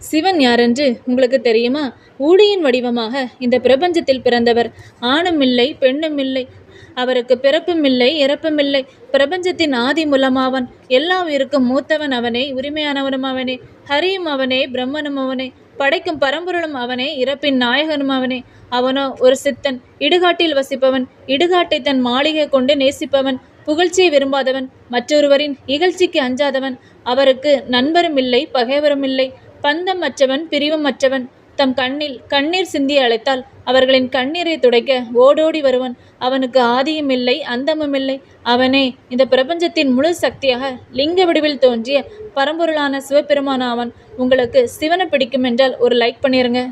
சிவன் யாரென்று உங்களுக்கு தெரியுமா? ஊழியின் வடிவமாக இந்த பிரபஞ்சத்தில் பிறந்தவர். ஆணும் இல்லை, பெண்ணும் இல்லை. அவருக்கு பிறப்பும் இல்லை, இறப்பும் இல்லை. பிரபஞ்சத்தின் ஆதி மூலமாவன். எல்லா உயிருக்கும் மூத்தவன் அவனே, உரிமையானவனும் அவனே, ஹரியும் அவனே, பிரம்மனும் அவனே, படைக்கும் பரம்பொருளும் அவனே, இறப்பின் நாயகனும் அவனே. அவனோ ஒரு சித்தன், இடுகாட்டில் வசிப்பவன், இடுகாட்டை தன் மாளிகை கொண்டு நேசிப்பவன், புகழ்ச்சியை விரும்பாதவன், மற்றொருவரின் இகழ்ச்சிக்கு அஞ்சாதவன். அவருக்கு நண்பரும் இல்லை, பகைவரும் இல்லை. பந்தம் அற்றவன், பிரிவும் அற்றவன். தம் கண்ணில் கண்ணீர் சிந்தி அழைத்தால் அவர்களின் கண்ணீரை துடைக்க ஓடோடி வருவன். அவனுக்கு ஆதியும் இல்லை, அந்தமும் இல்லை. அவனே இந்த பிரபஞ்சத்தின் முழு சக்தியாக லிங்க வடிவில் தோன்றிய பரம்பொருளான சிவபெருமான் ஆவான். உங்களுக்கு சிவனை பிடிக்கும் என்றால் ஒரு லைக் பண்ணிருங்க.